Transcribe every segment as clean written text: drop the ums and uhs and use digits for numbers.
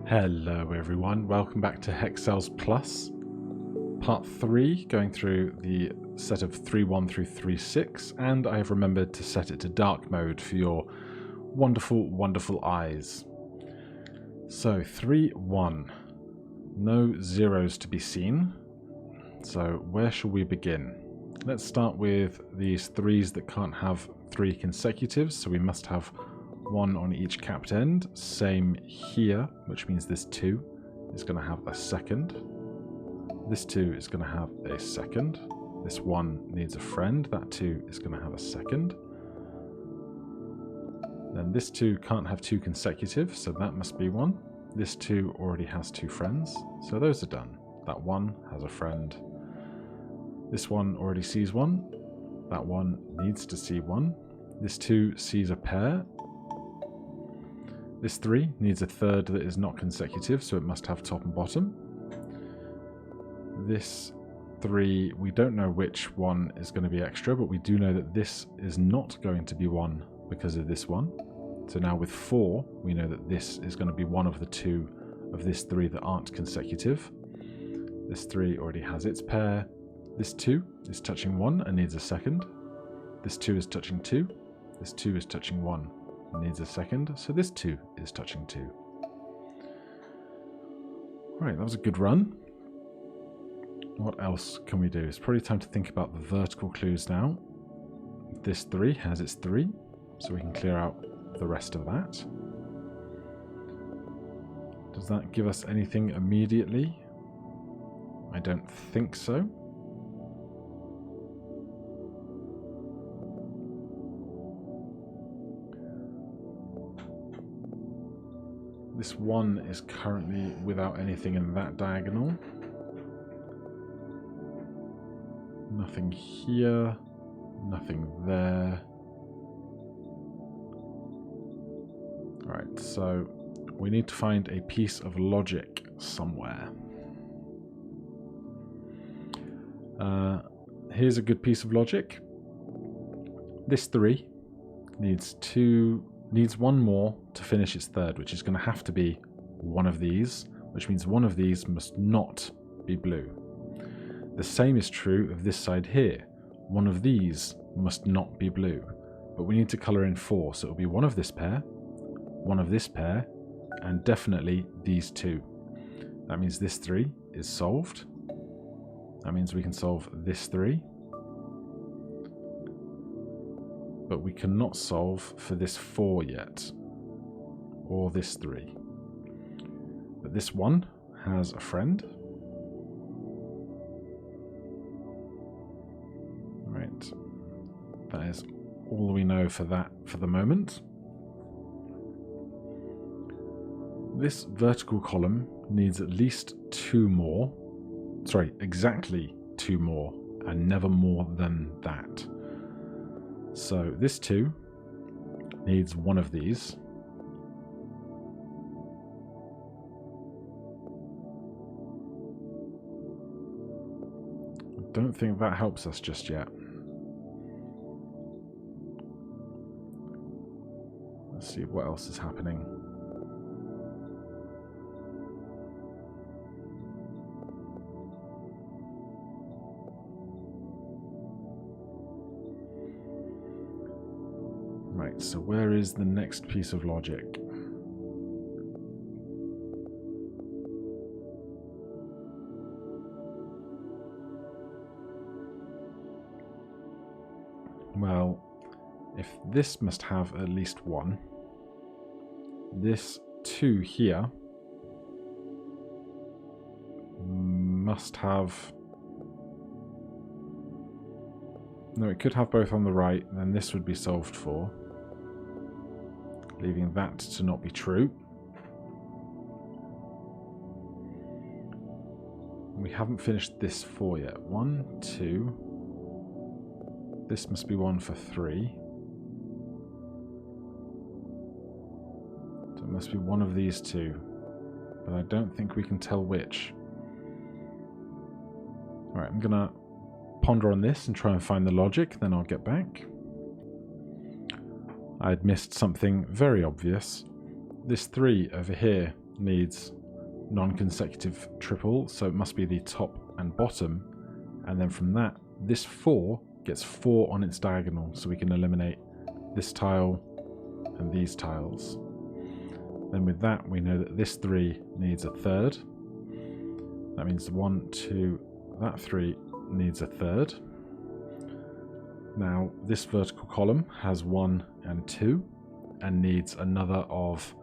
Hello everyone, welcome back to Hexcells Plus, part 3, going through the set of 3.1 through 3.6, and I have remembered to set it to dark mode for your wonderful, wonderful eyes. So 3.1, no zeros to be seen, so where shall we begin? Let's start with these 3s that can't have 3 consecutives, so we must have 1 on each capped end. Same here, which means this 2 is going to have a second. This 2 is going to have a second. This 1 needs a friend. That 2 is going to have a second. Then this 2 can't have 2 consecutive, so that must be 1. This 2 already has 2 friends, so those are done. That 1 has a friend. This 1 already sees 1. That 1 needs to see 1. This 2 sees a pair. This 3 needs a third that is not consecutive, so it must have top and bottom. This 3, we don't know which one is going to be extra, but we do know that this is not going to be 1 because of this 1. So now with 4, we know that this is going to be one of the 2 of this 3 that aren't consecutive. This 3 already has its pair. This 2 is touching 1 and needs a second. This 2 is touching 2. This 2 is touching 1. Needs a second, so this 2 is touching 2. Right, that was a good run. What else can we do? It's probably time to think about the vertical clues now. This 3 has its 3, so we can clear out the rest of that. Does that give us anything immediately? I don't think so. This 1 is currently without anything in that diagonal. Nothing here, nothing there. Alright, so we need to find a piece of logic somewhere. Here's a good piece of logic. This 3 needs 1 more to finish its third, which is going to have to be one of these, which means one of these must not be blue. The same is true of this side here. One of these must not be blue, but we need to colour in 4, so it'll be one of this pair, one of this pair, and definitely these 2. That means this 3 is solved. That means we can solve this 3. But we cannot solve for this 4 yet, or this 3. But this 1 has a friend. Right, that is all we know for that for the moment. This vertical column needs at least 2 more. Sorry, exactly 2 more, and never more than that. So this 2 needs 1 of these. I don't think that helps us just yet. Let's see what else is happening. Right, so where is the next piece of logic? Well, if this must have at least 1, this 2 here must have... No, it could have both on the right, then this would be solved for, leaving that to not be true. We haven't finished this 4 yet. 1, 2. This must be 1 for 3. So it must be one of these 2. But I don't think we can tell which. Alright, I'm gonna ponder on this and try and find the logic, then I'll get back. I'd missed something very obvious. This 3 over here needs non-consecutive triple, so it must be the top and bottom, and then from that, this 4 gets 4 on its diagonal, so we can eliminate this tile and these tiles. Then with that, we know that this 3 needs a third. That means 1, 2, that 3 needs a third. Now, this vertical column has 1 and 2, and needs another of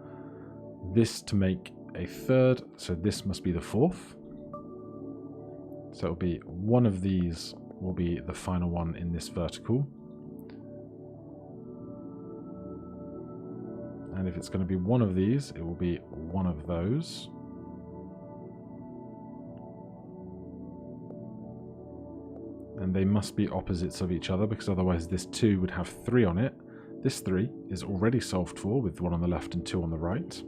this to make a third, so this must be the 4th. So it'll be one of these will be the final one in this vertical. And if it's going to be one of these, it will be one of those. And they must be opposites of each other, because otherwise this 2 would have 3 on it. This 3 is already solved for with 1 on the left and 2 on the right.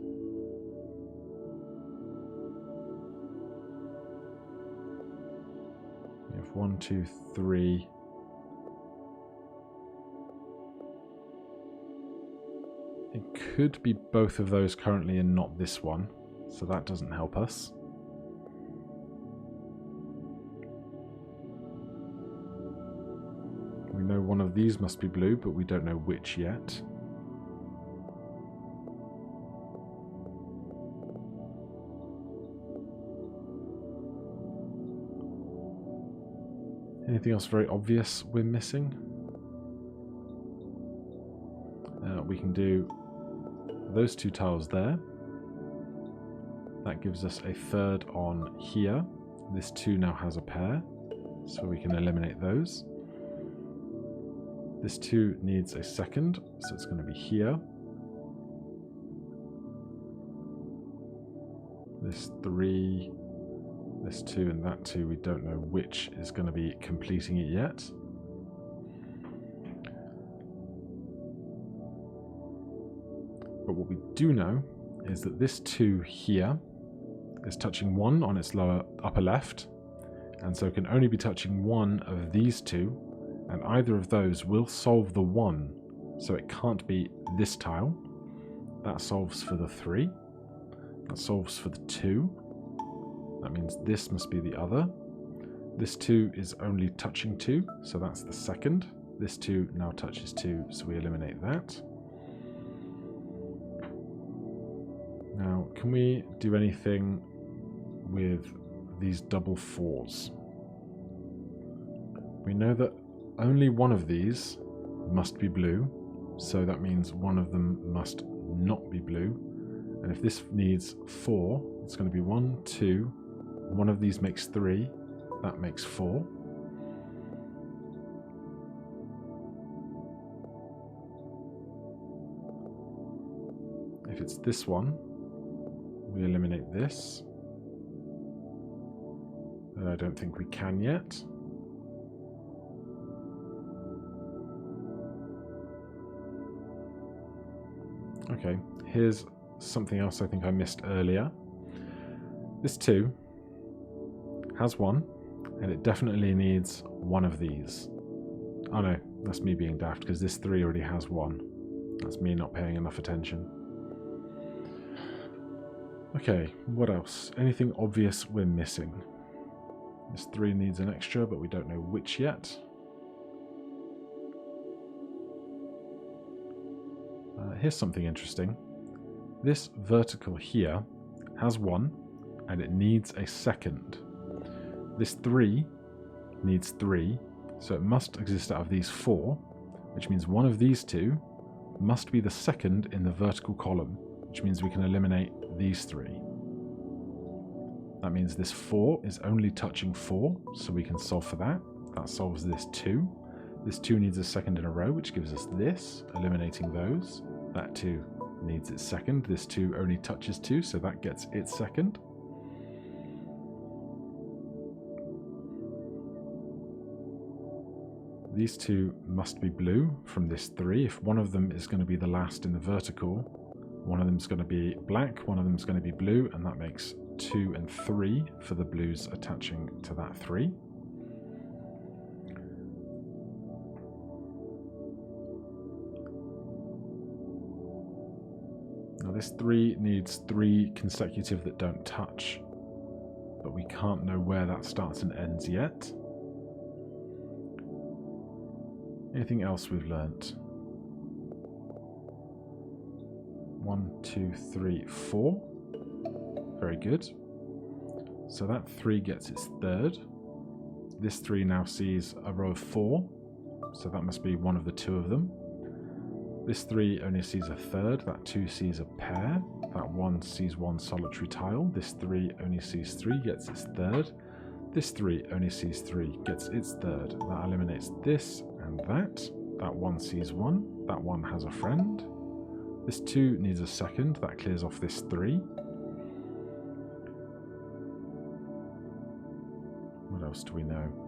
We have 1, 2, 3. It could be both of those currently and not this one, so that doesn't help us. We know one of these must be blue, but we don't know which yet. Anything else very obvious we're missing? We can do those 2 tiles there. That gives us a third on here. This 2 now has a pair, so we can eliminate those. This 2 needs a second, so it's going to be here. This 3, this 2 and that 2, we don't know which is going to be completing it yet. But what we do know is that this 2 here is touching 1 on its upper left, and so it can only be touching 1 of these 2, and either of those will solve the 1, so it can't be this tile. That solves for the 3. That solves for the 2. That means this must be the other. This 2 is only touching 2, so that's the second. This 2 now touches 2, so we eliminate that. Now, can we do anything with these double 4s? We know that only one of these must be blue, so that means one of them must not be blue. And if this needs 4, it's going to be 1, 2, one of these makes 3, that makes 4. If it's this one, we eliminate this. I don't think we can yet. Okay, here's something else I think I missed earlier. This 2 has 1, and it definitely needs one of these. Oh no, that's me being daft, because this 3 already has 1. That's me not paying enough attention. Okay, what else? Anything obvious we're missing? This 3 needs an extra, but we don't know which yet. Here's something interesting. This vertical here has 1, and it needs a second. This 3 needs 3, so it must exist out of these 4, which means one of these 2 must be the second in the vertical column, which means we can eliminate these 3. That means this 4 is only touching 4, so we can solve for that. That solves this 2. This 2 needs a second in a row, which gives us this, eliminating those. That 2 needs its second. This 2 only touches 2, so that gets its second. These 2 must be blue from this 3. If one of them is going to be the last in the vertical, one of them is going to be black, one of them is going to be blue, and that makes 2 and 3 for the blues attaching to that 3. Now this 3 needs 3 consecutive that don't touch, but we can't know where that starts and ends yet. Anything else we've learnt? 1, 2, 3, 4. Very good. So that 3 gets its third. This 3 now sees a row of 4, so that must be one of the 2 of them. This 3 only sees a third, that 2 sees a pair, that 1 sees 1 solitary tile, this 3 only sees 3, gets its third, this 3 only sees 3, gets its third. That eliminates this and that 1 sees 1, that 1 has a friend, this 2 needs a second, that clears off this 3. What else do we know?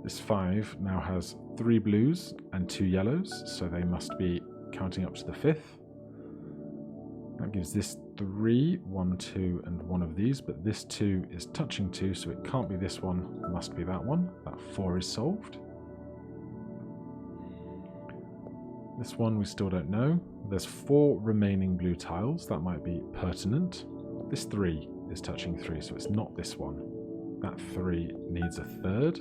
This 5 now has 3 blues and 2 yellows, so they must be counting up to the 5th. That gives this 3, 1, 2, and 1 of these, but this 2 is touching 2, so it can't be this one, it must be that one. That 4 is solved. This one we still don't know. There's 4 remaining blue tiles, that might be pertinent. This 3 is touching 3, so it's not this one. That 3 needs a third.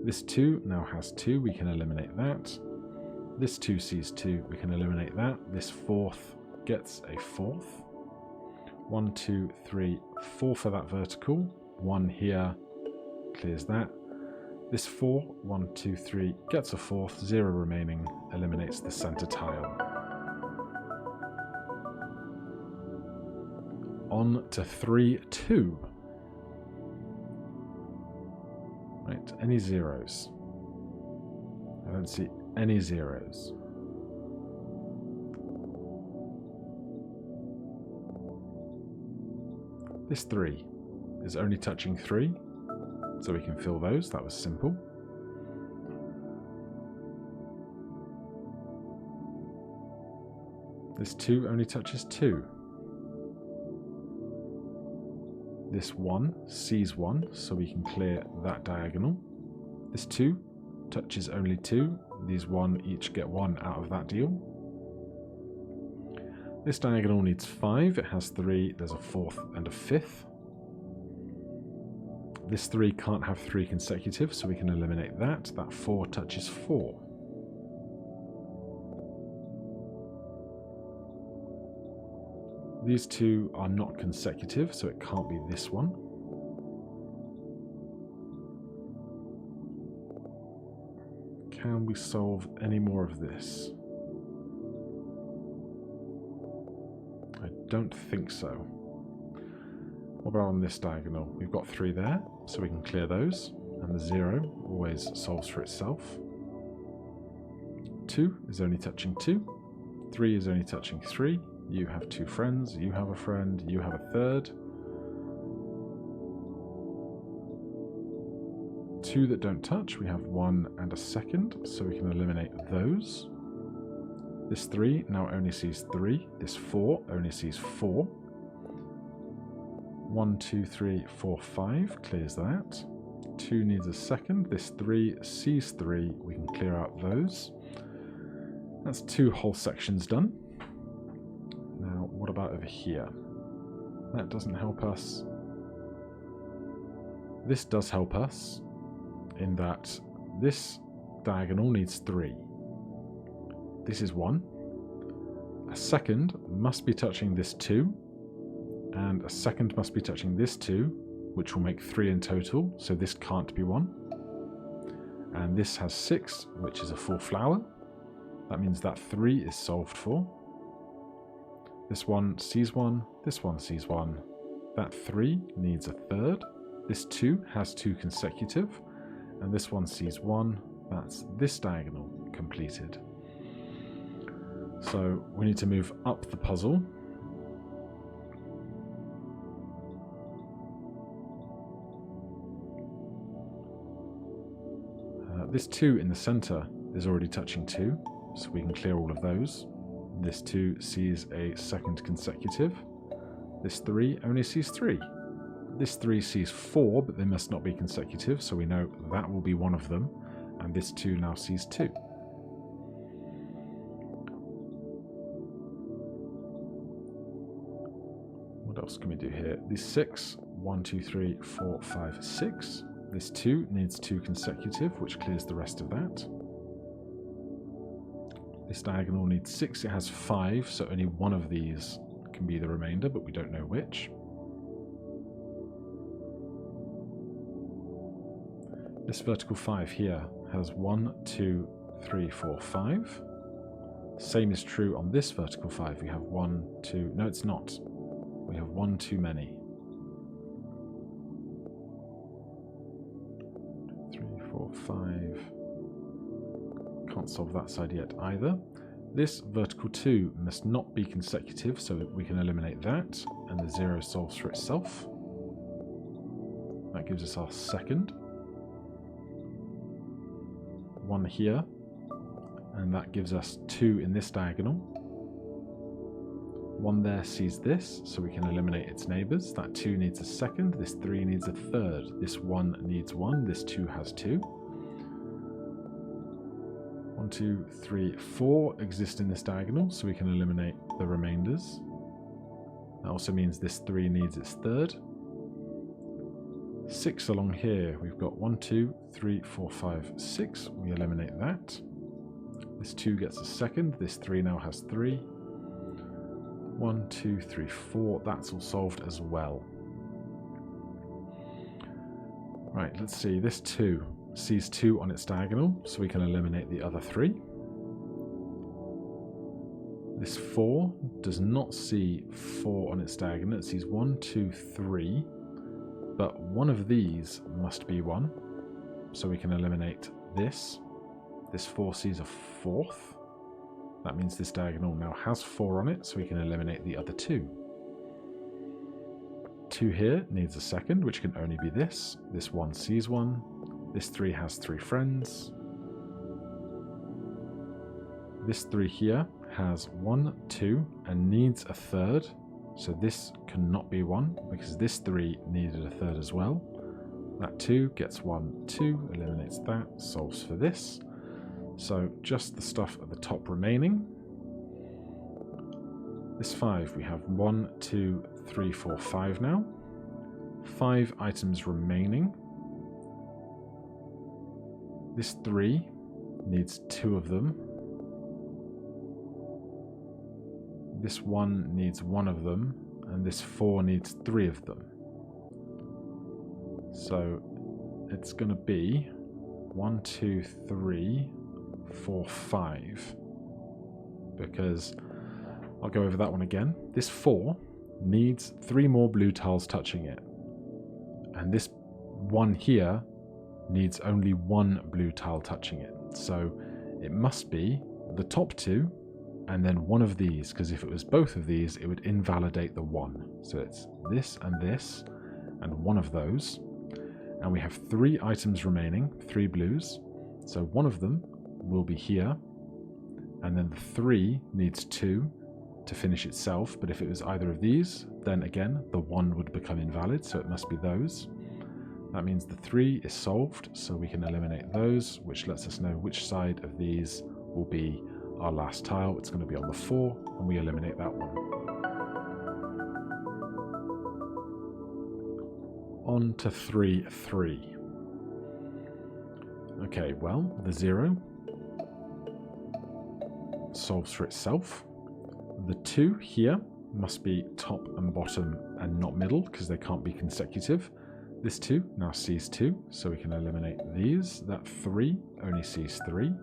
This 2 now has 2, we can eliminate that. This 2 sees 2, we can eliminate that. This 4th gets a 4th. 1, 2, 3, 4 for that vertical. 1 here clears that. This 4, 1, 2, 3 gets a 4th, 0 remaining, eliminates the center tile. On to 3, 2. Right, any zeros? I don't see any zeros. This 3 is only touching 3, so we can fill those. That was simple. This 2 only touches 2. This 1 sees 1, so we can clear that diagonal. This 2 touches only 2. These 1 each get 1 out of that deal. This diagonal needs 5. It has 3. There's a 4th and a 5th. This 3 can't have 3 consecutive, so we can eliminate that. That 4 touches 4. These 2 are not consecutive, so it can't be this one. Can we solve any more of this? I don't think so. What about on this diagonal? We've got 3 there, so we can clear those, and the 0 always solves for itself. 2 is only touching 2. 3 is only touching 3. You have 2 friends, you have a friend, you have a third. 2 that don't touch, we have 1 and a second, so we can eliminate those. This 3 now only sees 3. This 4 only sees 4. 1, 2, 3, 4, 5 clears that. 2 needs a second. This 3 sees 3. We can clear out those. That's 2 whole sections done. Now, what about over here? That doesn't help us. This does help us in that this diagonal needs 3. This is 1. A second must be touching this 2. And a second must be touching this 2, which will make 3 in total, so this can't be 1. And this has 6, which is a full flower. That means that 3 is solved for. This 1 sees 1, this 1 sees 1. That 3 needs a third. This 2 has 2 consecutive, and this 1 sees 1. That's this diagonal completed. So we need to move up the puzzle. This 2 in the center is already touching 2, so we can clear all of those. This 2 sees a second consecutive. This 3 only sees 3. This 3 sees 4, but they must not be consecutive, so we know that will be one of them. And this 2 now sees 2. What else can we do here? These 6, 1, 2, 3, 4, 5, 6. This 2 needs 2 consecutive, which clears the rest of that. This diagonal needs 6, it has 5, so only one of these can be the remainder, but we don't know which. This vertical 5 here has 1, 2, 3, 4, 5. Same is true on this vertical 5. We have 1, 2, no it's not. We have 1 too many. 3, 4, 5. Can't solve that side yet either. This vertical 2 must not be consecutive, so we can eliminate that, and the 0 solves for itself. That gives us our second. 1 here, and that gives us 2 in this diagonal. 1 there sees this, so we can eliminate its neighbours. That 2 needs a second, this 3 needs a third, this 1 needs 1, this 2 has 2. 1, 2, 3, 4 exist in this diagonal, so we can eliminate the remainders. That also means this 3 needs its third. 6 along here, we've got 1, 2, 3, 4, 5, 6. We eliminate that. This 2 gets a second, this 3 now has 3. 1, 2, 3, 4, that's all solved as well. Right, let's see, this 2 sees 2 on its diagonal, so we can eliminate the other 3. This 4 does not see 4 on its diagonal, it sees 1, 2, 3, but one of these must be 1, so we can eliminate this. This 4 sees a 4th. That means this diagonal now has 4 on it, so we can eliminate the other 2. 2 here needs a second, which can only be this. This 1 sees 1. This 3 has 3 friends. This 3 here has 1, 2, and needs a third. So this cannot be 1, because this 3 needed a third as well. That 2 gets 1, 2, eliminates that, solves for this. So just the stuff at the top remaining. This 5, we have 1, 2, 3, 4, 5 now. 5 items remaining. This 3 needs 2 of them. This 1 needs 1 of them, and this 4 needs 3 of them. So it's going to be 1, 2, 3, 4, 5. Because I'll go over that one again. This 4 needs 3 more blue tiles touching it. And this 1 here needs only 1 blue tile touching it. So it must be the top 2 and then one of these, because if it was both of these, it would invalidate the 1. So it's this and one of those. And we have 3 items remaining, 3 blues. So one of them will be here, and then the 3 needs 2 to finish itself, but if it was either of these, then again, the 1 would become invalid, so it must be those. That means the 3 is solved, so we can eliminate those, which lets us know which side of these will be our last tile. It's going to be on the 4, and we eliminate that one. On to 3, 3. Okay, well, the 0 solves for itself. The 2 here must be top and bottom and not middle, because they can't be consecutive. This 2 now sees 2, so we can eliminate these. That 3 only sees 3.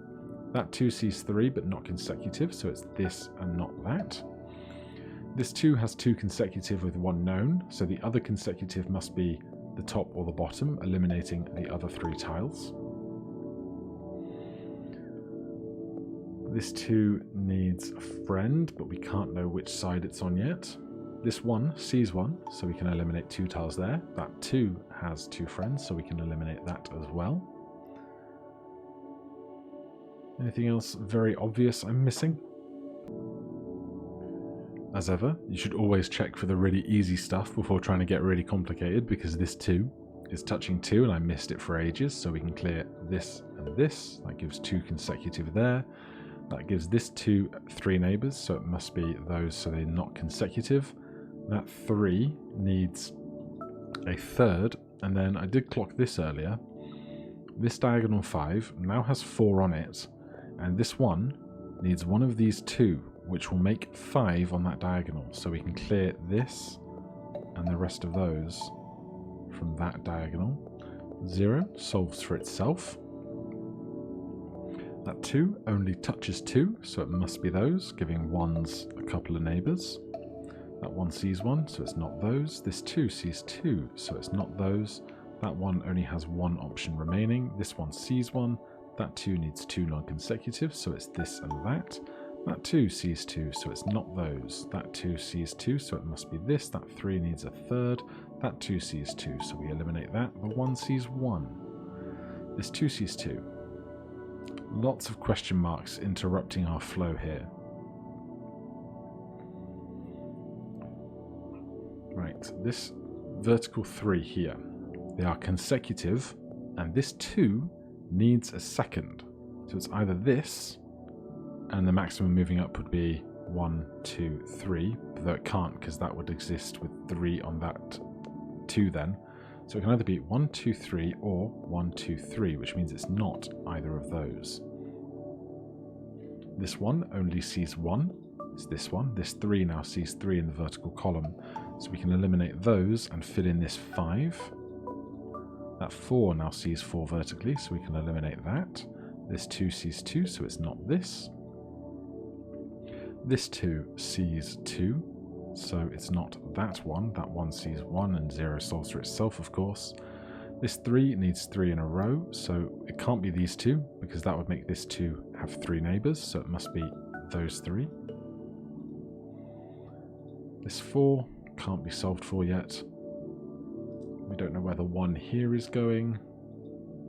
That 2 sees 3, but not consecutive, so it's this and not that. This 2 has 2 consecutive with 1 known, so the other consecutive must be the top or the bottom, eliminating the other 3 tiles. This 2 needs a friend, but we can't know which side it's on yet. This 1 sees 1, so we can eliminate 2 tiles there. That 2 has 2 friends, so we can eliminate that as well. Anything else very obvious I'm missing? As ever, you should always check for the really easy stuff before trying to get really complicated, because this 2 is touching 2 and I missed it for ages, so we can clear this and this. That gives 2 consecutive there. That gives this 2 3 neighbours, so it must be those, so they're not consecutive. That 3 needs a third, and then I did clock this earlier. This diagonal 5 now has 4 on it, and this one needs one of these 2, which will make 5 on that diagonal. So we can clear this and the rest of those from that diagonal. 0 solves for itself. That 2 only touches 2, so it must be those, giving 1s a couple of neighbours. That 1 sees 1, so it's not those. This 2 sees 2, so it's not those. That 1 only has 1 option remaining. This 1 sees 1. That 2 needs 2 non-consecutive, so it's this and that. That 2 sees 2, so it's not those. That 2 sees 2, so it must be this. That 3 needs a third. That 2 sees 2, so we eliminate that. The 1 sees 1. This 2 sees 2. Lots of question marks interrupting our flow here. Right, this vertical 3 here, they are consecutive, and this 2 needs a second. So it's either this, and the maximum moving up would be 1, 2, 3, though it can't because that would exist with 3 on that 2 then. So it can either be 1, 2, 3 or 1, 2, 3, which means it's not either of those. This one only sees 1. It's this one. This 3 now sees 3 in the vertical column. So we can eliminate those and fill in this 5. That 4 now sees 4 vertically, so we can eliminate that. This 2 sees 2, so it's not this. This 2 sees 2, so it's not that one. That 1 sees 1, and 0 solves for itself, of course. This 3 needs 3 in a row, so it can't be these 2, because that would make this 2 have 3 neighbours, so it must be those 3. This 4 can't be solved for yet. We don't know where the 1 here is going.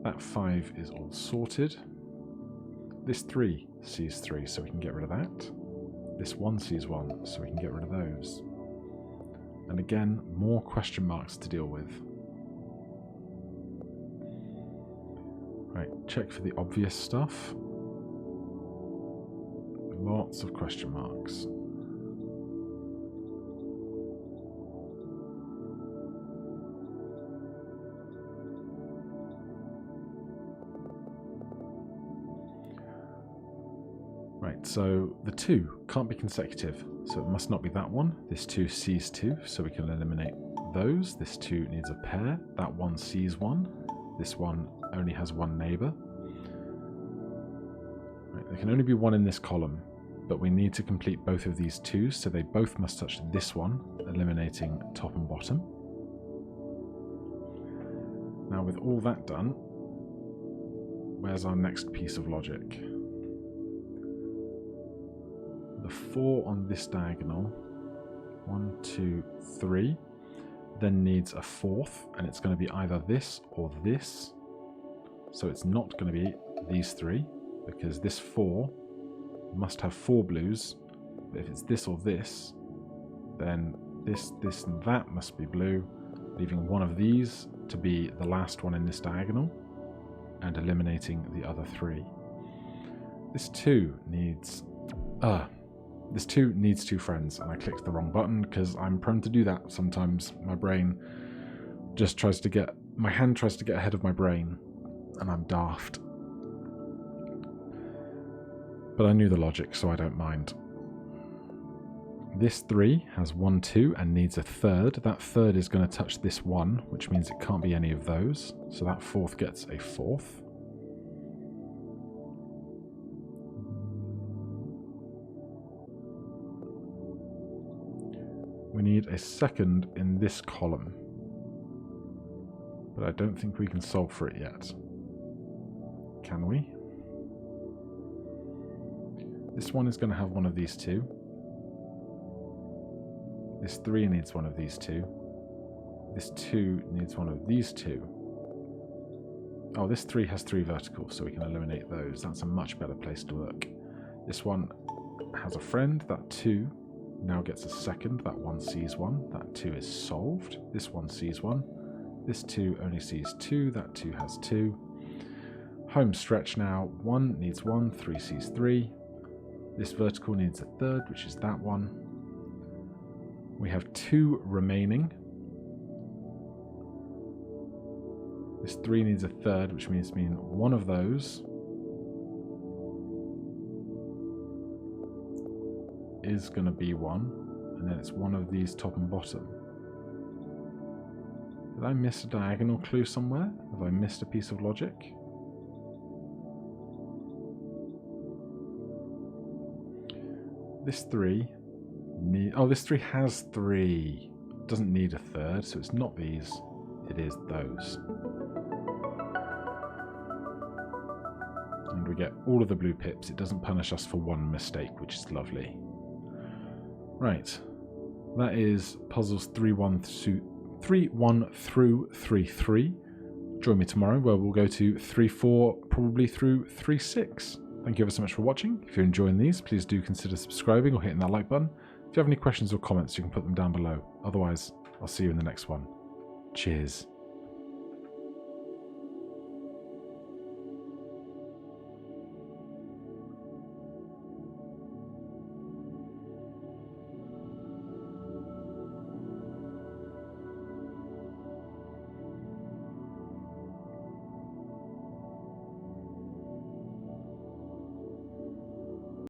That 5 is all sorted. This 3 sees 3, so we can get rid of that. This 1 sees 1, so we can get rid of those. And again, more question marks to deal with. Right, check for the obvious stuff. Lots of question marks. Right, so the 2 can't be consecutive, so it must not be that one. This 2 sees 2, so we can eliminate those. This 2 needs a pair. That 1 sees 1. This 1 only has 1 neighbour. Right, there can only be 1 in this column, but we need to complete both of these 2s, so they both must touch this one, eliminating top and bottom. Now with all that done, where's our next piece of logic? The 4 on this diagonal, 1, 2, 3, then needs a 4th, and it's going to be either this or this. So it's not going to be these 3, because this 4 must have 4 blues. But if it's this or this, then this, and that must be blue, leaving one of these to be the last one in this diagonal, and eliminating the other 3. This 2 needs... This 2 needs 2 friends, and I clicked the wrong button because I'm prone to do that sometimes. My brain just tries to get... My hand tries to get ahead of my brain, and I'm daft. But I knew the logic, so I don't mind. This 3 has 1, 2, and needs a third. That third is going to touch this 1, which means it can't be any of those. So that 4th gets a 4th. We need a second in this column, but I don't think we can solve for it yet. Can we? This one is going to have one of these 2. This 3 needs one of these 2. This 2 needs one of these 2. Oh, this 3 has 3 verticals, so we can eliminate those. That's a much better place to look. This one has a friend. That 2 now gets a second. That 1 sees 1. That 2 is solved. This 1 sees 1. This 2 only sees 2. That 2 has 2. Home stretch now. 1 needs 1. 3 sees 3. This vertical needs a third, which is that one. We have 2 remaining. This 3 needs a third, which means one of those is going to be 1, and then it's one of these top and bottom. Did I miss a diagonal clue somewhere? Have I missed a piece of logic? This 3 this 3 has 3. Doesn't need a third, so it's not these, it is those. And we get all of the blue pips. It doesn't punish us for one mistake, which is lovely. Right, that is puzzles 3-1 through 3-3. Join me tomorrow where we'll go to 3-4, probably through 3-6. Thank you ever so much for watching. If you're enjoying these, please do consider subscribing or hitting that like button. If you have any questions or comments, you can put them down below. Otherwise, I'll see you in the next one. Cheers.